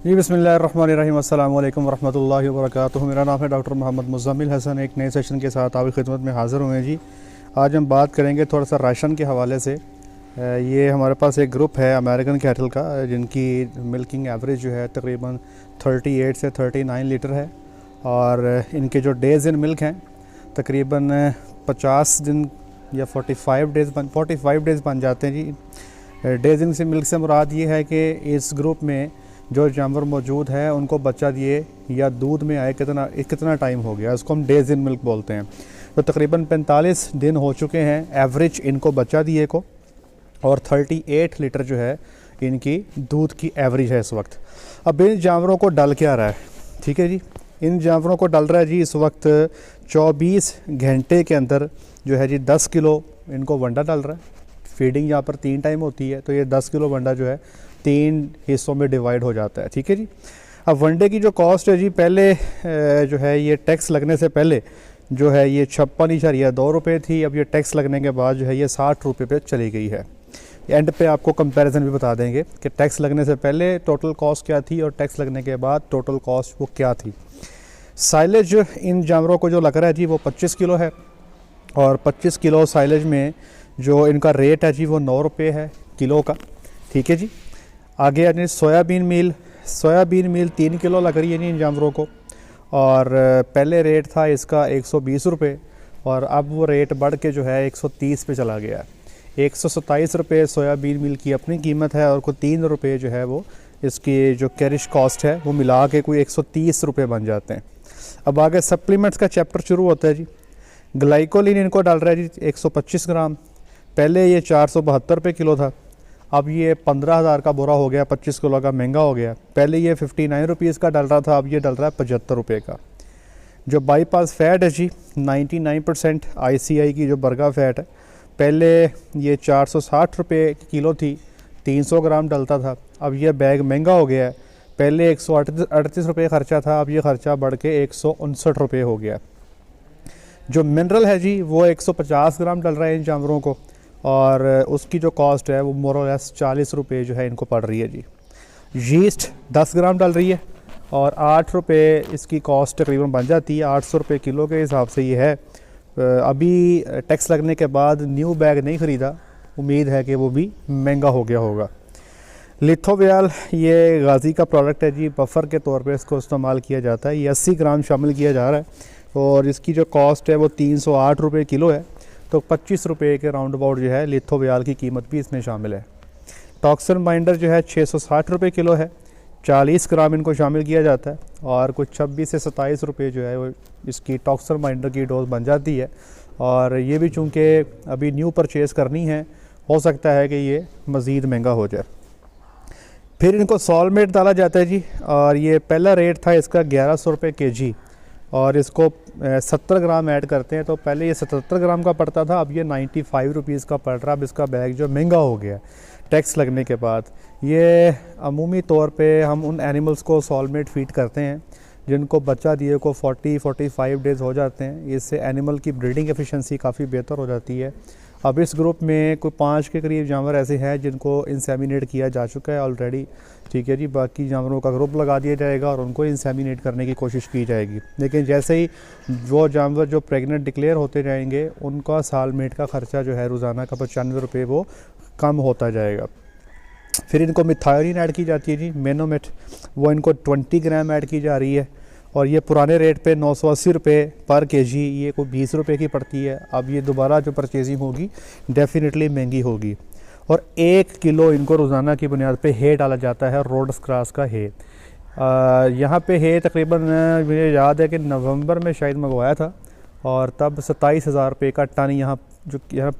जी बिस्मिल्लाहिर्रहमानिर्रहीम अस्सलाम वालेकुम वरहमतुल्लाहि वबरकातुहू। मेरा नाम है डॉक्टर मोहम्मद मुज़म्मिल हसन। एक नए सेशन के साथ आपकी खिदमत में हाज़िर हुए हैं जी। आज हम बात करेंगे थोड़ा सा राशन के हवाले से। ये हमारे पास एक ग्रुप है अमेरिकन कैटल का, जिनकी मिल्किंग एवरेज जो है तकरीबन 38 से 39 लीटर है, और इनके जो डेज़ इन मिल्क हैं तकरीबन 50 दिन या 45 डेज़ बन जाते हैं जी। डेज़ इन से मिल्क से मुराद ये है कि इस ग्रुप में जो जानवर मौजूद है उनको बच्चा दिए या दूध में आए कितना टाइम हो गया, उसको हम डेज़ इन मिल्क बोलते हैं। तो तकरीबन 45 दिन हो चुके हैं एवरेज इनको बच्चा दिए को, और 38 लीटर जो है इनकी दूध की एवरेज है इस वक्त। अब इन जानवरों को डल क्या रहा है, ठीक है जी। इन जानवरों को डल रहा है जी इस वक्त 24 घंटे के अंदर जो है जी 10 किलो इनको वंडा डल रहा है। फीडिंग यहाँ पर 3 टाइम होती है, तो ये 10 किलो वंडा जो है 3 हिस्सों में डिवाइड हो जाता है, ठीक है जी। अब वनडे की जो कॉस्ट है जी, पहले जो है ये टैक्स लगने से पहले जो है ये 56.2 रुपये थी। अब ये टैक्स लगने के बाद जो है ये 60 रुपये पे चली गई है। एंड पे आपको कंपैरिजन भी बता देंगे कि टैक्स लगने से पहले टोटल कॉस्ट क्या थी और टैक्स लगने के बाद टोटल कॉस्ट वो क्या थी। साइलेज इन जानवरों को जो लग रहा है जी वो 25 किलो है, और 25 किलो साइलेज में जो इनका रेट है जी वो 9 रुपये है किलो का, ठीक है जी। आगे यानी सोयाबीन मील 3 किलो लग रही है जी इन जानवरों को, और पहले रेट था इसका 120 रुपये, और अब वो रेट बढ़ के जो है 130 पे चला गया है। 127 रुपये सोयाबीन मील की अपनी कीमत है, और कोई 3 रुपये जो है वो इसकी जो कैरिश कॉस्ट है वो मिला के कोई 130 रुपये बन जाते हैं। अब आगे सप्लीमेंट्स का चैप्टर शुरू होता है जी। ग्लाइकोलिन इनको डाल रहा है जी 125 ग्राम। पहले ये 472 रुपये किलो था, अब ये 15,000 का बोरा हो गया, 25 किलो का महंगा हो गया। पहले ये 59 रुपीज़ का डल रहा था, अब ये डल रहा है 75 रुपये का। जो बाईपास फ़ैट है जी 99% ICI की जो बर्गा फ़ैट है, पहले ये 460 रुपये किलो थी, 300 ग्राम डलता था। अब ये बैग महंगा हो गया है, पहले 138 रुपये ख़र्चा था, अब ये ख़र्चा बढ़ के 159 रुपये हो गया। जो मिनरल है जी वो 150 ग्राम डल रहा है इन जानवरों को, और उसकी जो कॉस्ट है वो मोर और लेस 40 रुपये जो है इनको पड़ रही है जी। यीस्ट 10 ग्राम डल रही है, और 8 रुपये इसकी कॉस्ट तकरीबन बन जाती है। 800 रुपये किलो के हिसाब से ये है। अभी टैक्स लगने के बाद न्यू बैग नहीं ख़रीदा, उम्मीद है कि वो भी महंगा हो गया होगा। लिथोवियाल ये गाजी का प्रोडक्ट है जी, बफर के तौर पे इसको इस्तेमाल किया जाता है। ये 80 ग्राम शामिल किया जा रहा है, और इसकी जो कॉस्ट है वो 308 रुपये किलो है, तो 25 रुपये के राउंड अबाउट जो है लिथोवियाल की कीमत भी इसमें शामिल है। टॉक्सिन बाइंडर जो है 660 रुपये किलो है, 40 ग्राम इनको शामिल किया जाता है, और कुछ 26 से 27 रुपये जो है वो इसकी टॉक्सिन बाइंडर की डोज बन जाती है। और ये भी चूँकि अभी न्यू परचेज़ करनी है, हो सकता है कि ये मज़ीद महंगा हो जाए। फिर इनको सॉलमेट डाला जाता है जी, और ये पहला रेट था इसका 1100 रुपये kg, और इसको 70 ग्राम ऐड करते हैं, तो पहले ये 77 ग्राम का पड़ता था, अब ये 95 रुपीज़ का पड़ रहा है। अब इसका बैग जो महंगा हो गया टैक्स लगने के बाद। ये अमूमी तौर पे हम उन एनिमल्स को सॉलमेट फीड करते हैं जिनको बच्चा दिए को 40-45 डेज़ हो जाते हैं। इससे एनिमल की ब्रीडिंग एफिशिएंसी काफ़ी बेहतर हो जाती है। अब इस ग्रुप में कोई 5 के करीब जानवर ऐसे हैं जिनको इंसेमिनेट किया जा चुका है ऑलरेडी, ठीक है जी। बाकी जानवरों का ग्रुप लगा दिया जाएगा और उनको इंसेमिनेट करने की कोशिश की जाएगी। लेकिन जैसे ही वो जानवर जो प्रेग्नेंट डिक्लेयर होते जाएंगे, उनका सालमेट का ख़र्चा जो है रोज़ाना का 95 रुपये वो कम होता जाएगा। फिर इनको मिथायोनिन ऐड की जाती है जी, मेनोमेट, वो इनको 20 ग्राम ऐड की जा रही है, और ये पुराने रेट पे 980 रुपये पर kg, ये कोई 20 रुपये की पड़ती है। अब ये दोबारा जो परचेजिंग होगी डेफिनेटली महंगी होगी। और 1 किलो इनको रोज़ाना की बुनियाद पे हे डाला जाता है, रोड्स क्रास का हे। यहाँ पे हे तकरीबन मुझे याद है कि नवंबर में शायद मंगवाया था, और तब 27,000 रुपये का टन यहाँ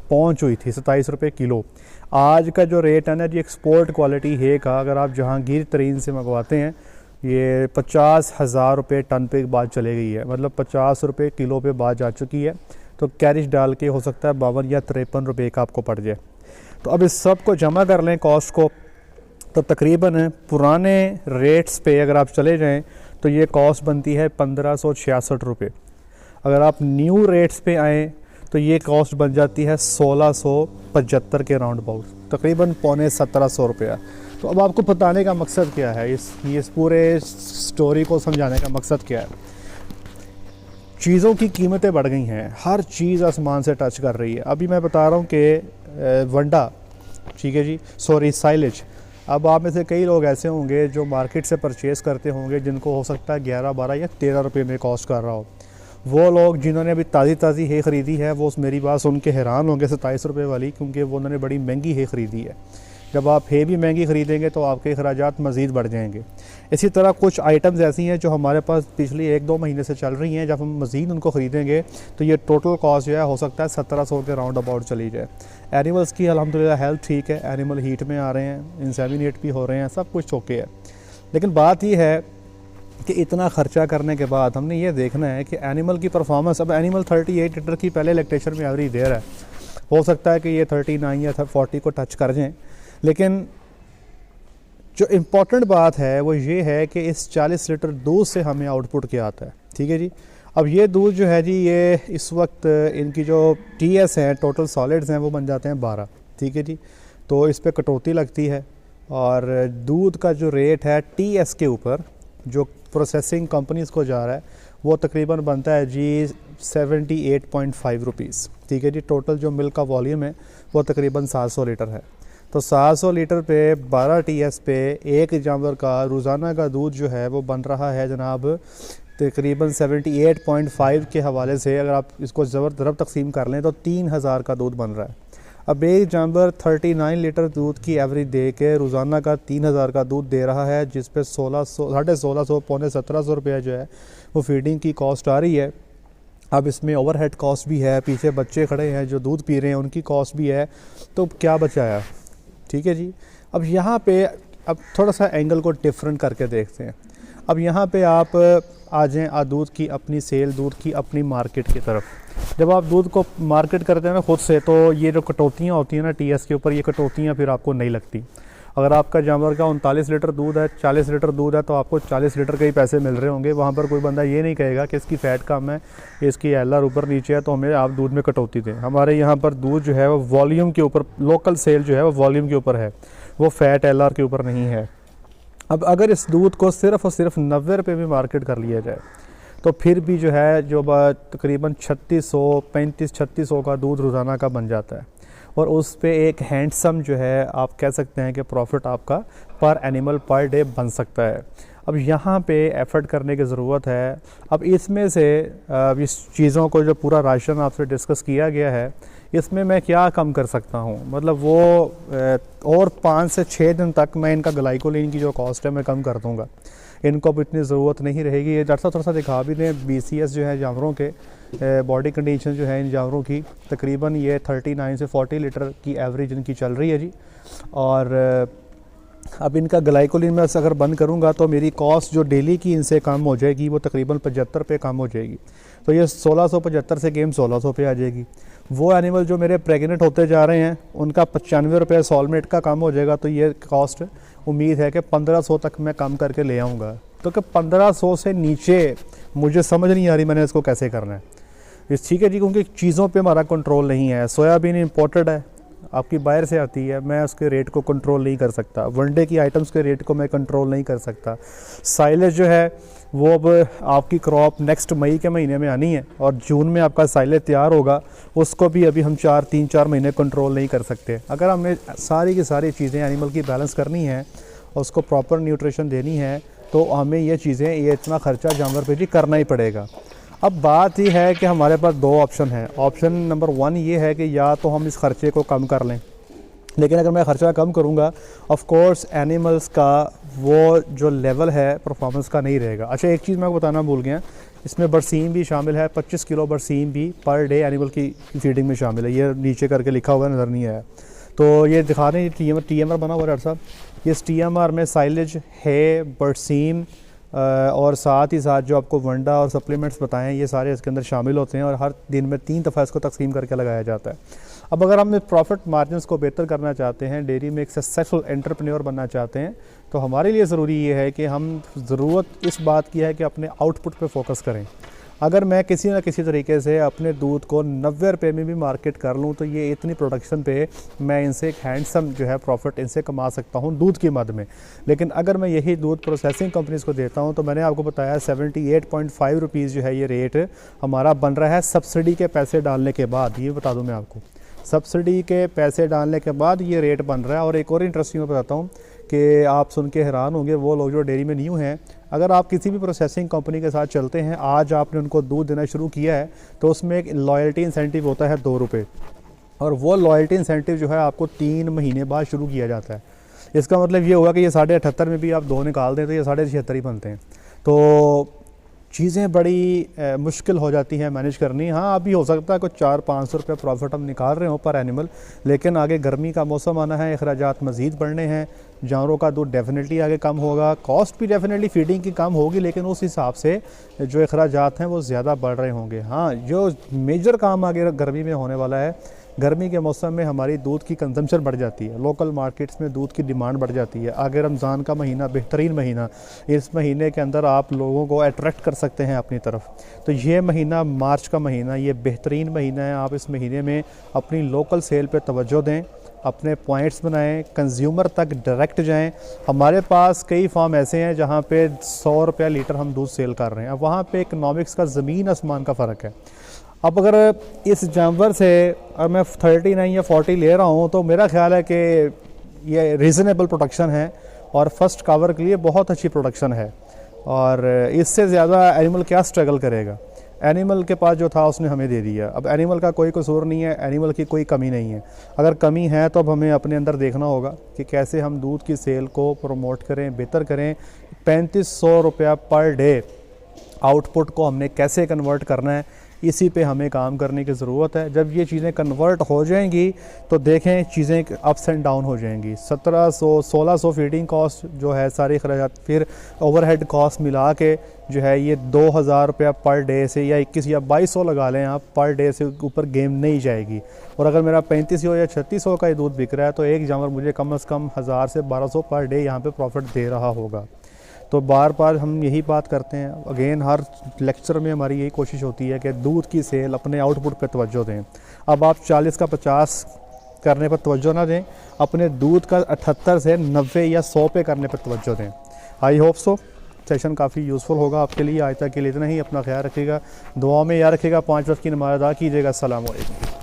पहुँच हुई थी, 27 रुपये किलो। आज का जो रेट है ना जी एक्सपोर्ट क्वालिटी हे का, अगर आप जहांगीर तरीन से मंगवाते हैं, ये 50,000 रुपये टन पे बात चले गई है, मतलब 50 रुपये किलो पे बात जा चुकी है। तो कैरिश डाल के हो सकता है 52 या 53 रुपये का आपको पड़ जाए। तो अब इस सब को जमा कर लें कॉस्ट को, तो तकरीबन पुराने रेट्स पे अगर आप चले जाएं तो ये कॉस्ट बनती है 1566 रुपये। अगर आप न्यू रेट्स पे आएँ तो ये कॉस्ट बन जाती है 1675 के राउंड अबाउट, तकरीबन 17.25 रुपया। तो अब आपको बताने का मकसद क्या है, इस पूरे स्टोरी को समझाने का मकसद क्या है। चीज़ों की कीमतें बढ़ गई हैं, हर चीज़ आसमान से टच कर रही है। अभी मैं बता रहा हूँ कि वंडा, ठीक है जी, सॉरी साइलेज। अब आप में से कई लोग ऐसे होंगे जो मार्केट से परचेज़ करते होंगे, जिनको हो सकता है 11, 12 या 13 रुपये में कॉस्ट कर रहा हो। वो लोग जिन्होंने अभी ताज़ी है ख़रीदी है, वो मेरी बात सुन के हैरान होंगे 27 रुपये वाली, क्योंकि वो उन्होंने बड़ी महंगी है ख़रीदी है। जब आप है भी महंगी ख़रीदेंगे तो आपके अखराजात मज़ीद बढ़ जाएंगे। इसी तरह कुछ आइटम्स ऐसी हैं जो हमारे पास पिछली 1-2 महीने से चल रही हैं, जब हम मज़ीद उनको ख़रीदेंगे तो ये टोटल कॉस्ट जो है हो सकता है 1700 के राउंड अबाउट चली जाए। एनिमल्स की अल्हम्दुलिल्लाह हेल्थ ठीक है, एनिमल हीट में आ रहे हैं, इंसेमिनेट भी हो रहे हैं, सब कुछ ओके है। लेकिन बात ये है कि इतना ख़र्चा करने के बाद हमने ये देखना है कि एनिमल की परफॉर्मेंस। अब एनिमल 38 लीटर की पहले लैक्टेशन में एवरेज दे रहा है, हो सकता है कि ये 39 या 40 को टच कर जाएँ, लेकिन जो इम्पॉर्टेंट बात है वो ये है कि इस 40 लीटर दूध से हमें आउटपुट क्या आता है, ठीक है जी। अब ये दूध जो है जी, ये इस वक्त इनकी जो TS हैं, टोटल सॉलिड्स हैं, वो बन जाते हैं 12, ठीक है जी। तो इस पर कटौती लगती है और दूध का जो रेट है TS के ऊपर जो प्रोसेसिंग कंपनीज़ को जा रहा है वो तकरीबन बनता है जी 78.5 रुपीज़, ठीक है जी। टोटल जो मिल्क का वॉल्यूम है वो तकरीबन 700 लीटर है। तो 700 लीटर पे 12 TS पे एक जानवर का रोज़ाना का दूध जो है वो बन रहा है जनाब तकरीबन 78.5 के हवाले से। अगर आप इसको ज़रब तकसीम कर लें तो 3000 का दूध बन रहा है। अब एक जानवर 39 लीटर दूध की एवरेज दे के रोज़ाना का 3000 का दूध दे रहा है, जिस पे 1600 पौने 1700 रुपया जो है वो फीडिंग की कॉस्ट आ रही है। अब इसमें ओवरहेड कॉस्ट भी है, पीछे बच्चे खड़े हैं जो दूध पी रहे हैं, उनकी कॉस्ट भी है, तो क्या बचाया, ठीक है जी। अब यहाँ पे अब थोड़ा सा एंगल को डिफरेंट करके देखते हैं। अब यहाँ पे आप आ जाएँ दूध की अपनी सेल, दूध की अपनी मार्केट की तरफ। जब आप दूध को मार्केट करते हैं ना खुद से, तो ये जो कटौतियाँ होती हैं ना TS के ऊपर, ये कटौतियाँ फिर आपको नहीं लगती। अगर आपका जानवर का 39 लीटर दूध है, 40 लीटर दूध है, तो आपको 40 लीटर के ही पैसे मिल रहे होंगे। वहाँ पर कोई बंदा ये नहीं कहेगा कि इसकी फ़ैट कम है, इसकी LR ऊपर नीचे है, तो हमें आप दूध में कटौती दें। हमारे यहाँ पर दूध जो है वो वॉल्यूम के ऊपर, लोकल सेल जो है वो वॉल्यूम के ऊपर है, वो फ़ैट LR के ऊपर नहीं है। अब अगर इस दूध को सिर्फ़ और सिर्फ 90 रुपये में मार्केट कर लिया जाए तो फिर भी जो है जो तकरीबन 3600 का दूध रोज़ाना का बन जाता है, और उस पे एक हैंडसम जो है आप कह सकते हैं कि प्रॉफिट आपका पर एनिमल पर डे बन सकता है। अब यहाँ पे एफर्ट करने की ज़रूरत है। अब इसमें से इस चीज़ों को जो पूरा राशन आपसे डिस्कस किया गया है, इसमें मैं क्या कम कर सकता हूँ, मतलब वो और 5 से 6 दिन तक मैं इनका ग्लाइकोलिन की जो कॉस्ट है मैं कम कर दूँगा। इनको अब इतनी ज़रूरत नहीं रहेगी। ये डॉक्टर साहब थोड़ा सा दिखा भी दें BCS जो है जानवरों के बॉडी कंडीशन जो है इन जानवरों की, तकरीबन ये 39 से 40 लीटर की एवरेज इनकी चल रही है जी। और अब इनका ग्लाइकोलिन मैं अगर बंद करूंगा तो मेरी कॉस्ट जो डेली की इनसे कम हो जाएगी वो तकरीबन 75 पे कम हो जाएगी। तो ये 1675 से गेम 1600 पे आ जाएगी। वो एनिमल जो मेरे प्रेग्नेंट होते जा रहे हैं उनका 95 रुपये सॉलमेट का कम हो जाएगा। तो ये कॉस्ट उम्मीद है कि 1500 तक मैं कम करके ले आऊँगा। तो कि 1500 से नीचे मुझे समझ नहीं आ रही मैंने इसको कैसे करना है। इस ठीक है जी, क्योंकि चीज़ों पे हमारा कंट्रोल नहीं है। सोयाबीन इंपोर्टेड है, आपकी बाहर से आती है, मैं उसके रेट को कंट्रोल नहीं कर सकता। वनडे की आइटम्स के रेट को मैं कंट्रोल नहीं कर सकता। साइलेज जो है वो अब आपकी क्रॉप नेक्स्ट मई के महीने में आनी है और जून में आपका साइलेज तैयार होगा, उसको भी अभी हम 3-4 महीने कंट्रोल नहीं कर सकते। अगर हमने सारी की सारी चीज़ें एनिमल की बैलेंस करनी है और उसको प्रॉपर न्यूट्रिशन देनी है तो हमें ये चीज़ें, ये इतना ख़र्चा जानवर पे भी करना ही पड़ेगा। अब बात ये है कि हमारे पास 2 ऑप्शन है। ऑप्शन नंबर 1 ये है कि या तो हम इस ख़र्चे को कम कर लें, लेकिन अगर मैं ख़र्चा कम करूँगा ऑफ कोर्स एनिमल्स का वो जो लेवल है परफॉर्मेंस का नहीं रहेगा। अच्छा, एक चीज़ मैं आपको बताना भूल गया, इसमें बरसीम भी शामिल है। 25 किलो बरसीम भी पर डे एनिमल की फीडिंग में शामिल है। ये नीचे करके लिखा हुआ नज़र नहीं आया, तो ये दिखा रहे हैं TMR बना हुआ है डॉक्टर साहब। ये TMR में साइलेज है, बरसीम और साथ ही साथ जो आपको वंडा और सप्लीमेंट्स बताएं ये सारे इसके अंदर शामिल होते हैं और हर दिन में 3 दफ़ा इसको तकसीम करके लगाया जाता है। अब अगर हम प्रॉफिट मार्जिन को बेहतर करना चाहते हैं, डेयरी में एक सक्सेसफुल एंटरप्रेन्योर बनना चाहते हैं, तो हमारे लिए ज़रूरी ये है कि हम ज़रूरत इस बात की है कि अपने आउटपुट पे फोकस करें। अगर मैं किसी न किसी तरीके से अपने दूध को 90 रुपये में भी मार्केट कर लूँ तो ये इतनी प्रोडक्शन पे मैं इनसे एक हैंडसम जो है प्रॉफिट इनसे कमा सकता हूँ दूध की मद में। लेकिन अगर मैं यही दूध प्रोसेसिंग कंपनीज़ को देता हूँ तो मैंने आपको बताया 78.5 रुपीज़ जो है ये रेट हमारा बन रहा है सब्सिडी के पैसे डालने के बाद। ये बता दूँ मैं आपको, सब्सिडी के पैसे डालने के बाद ये रेट बन रहा है। और एक और इंटरेस्टिंग मैं बताता हूँ कि आप सुन के हैरान होंगे, वो लोग जो डेयरी में न्यू हैं, अगर आप किसी भी प्रोसेसिंग कंपनी के साथ चलते हैं, आज आपने उनको दूध देना शुरू किया है तो उसमें एक लॉयल्टी इंसेंटिव होता है 2 रुपये, और वो लॉयल्टी इंसेंटिव जो है आपको 3 महीने बाद शुरू किया जाता है। इसका मतलब ये होगा कि ये 78.5 में भी आप 2 निकाल दें तो ये 76.5 ही बनते हैं। तो चीज़ें बड़ी मुश्किल हो जाती हैं मैनेज करनी। हाँ, अभी हो सकता है कुछ 400-500 रुपये प्रॉफिट हम निकाल रहे हो पर एनिमल, लेकिन आगे गर्मी का मौसम आना है, अखराजात मज़ीद बढ़ने हैं, जानवरों का दूध डेफिनेटली आगे कम होगा, कॉस्ट भी डेफिनेटली फीडिंग की कम होगी, लेकिन उस हिसाब से जो अखराजात हैं वो ज़्यादा बढ़ रहे होंगे। हाँ, जो मेजर काम आगे गर्मी में होने वाला है, गर्मी के मौसम में हमारी दूध की कंजम्पशन बढ़ जाती है, लोकल मार्केट्स में दूध की डिमांड बढ़ जाती है। आगे रमज़ान का महीना बेहतरीन महीना, इस महीने के अंदर आप लोगों को अट्रैक्ट कर सकते हैं अपनी तरफ। तो ये महीना मार्च का महीना ये बेहतरीन महीना है। आप इस महीने में अपनी लोकल सेल पे तवज्जो दें, अपने पॉइंट्स बनाएं, कंज्यूमर तक डायरेक्ट जाएं। हमारे पास कई फार्म ऐसे हैं जहाँ पे 100 रुपया लीटर हम दूध सेल कर रहे हैं। अब वहाँ पे इकनॉमिक्स का ज़मीन आसमान का फ़र्क है। अब अगर इस जानवर से अगर मैं 39 या 40 ले रहा हूँ तो मेरा ख्याल है कि ये रीज़नेबल प्रोडक्शन है और फर्स्ट कावर के लिए बहुत अच्छी प्रोडक्शन है। और इससे ज़्यादा एनिमल क्या स्ट्रगल करेगा? एनिमल के पास जो था उसने हमें दे दिया। अब एनिमल का कोई कसूर नहीं है, एनिमल की कोई कमी नहीं है। अगर कमी है तो अब हमें अपने अंदर देखना होगा कि कैसे हम दूध की सेल को प्रमोट करें, बेहतर करें। 3500 रुपया पर डे आउटपुट को हमने कैसे कन्वर्ट करना है, इसी पे हमें काम करने की ज़रूरत है। जब ये चीज़ें कन्वर्ट हो जाएंगी तो देखें चीज़ें अप्स एंड डाउन हो जाएंगी। 1700-1600 फीडिंग कॉस्ट जो है सारी खर्चात, फिर ओवरहेड कॉस्ट मिला के जो है ये 2000 रुपया पर डे से या 21 या 2200 लगा लें आप, पर डे से ऊपर गेम नहीं जाएगी। और अगर मेरा 3500 या 3600 का ही दूध बिक रहा है तो एक जानवर मुझे कम से कम 1000 से 1200 पर डे यहाँ पे प्रॉफिट दे रहा होगा। तो बार बार हम यही बात करते हैं, अगेन हर लेक्चर में हमारी यही कोशिश होती है कि दूध की सेल अपने आउटपुट पे तवज्जो दें। अब आप 40 का 50 करने पर तवज्जो ना दें, अपने दूध का 78 से 90 या 100 पे करने पर तवज्जो दें। आई होप सो सेशन काफ़ी यूज़फुल होगा आपके लिए। आज तक के लिए इतना ही। अपना ख्याल रखिएगा, दुआ में याद रखिएगा, 5 वक्त की नमाज़ अदा कीजिएगा। अस्सलाम वालेकुम।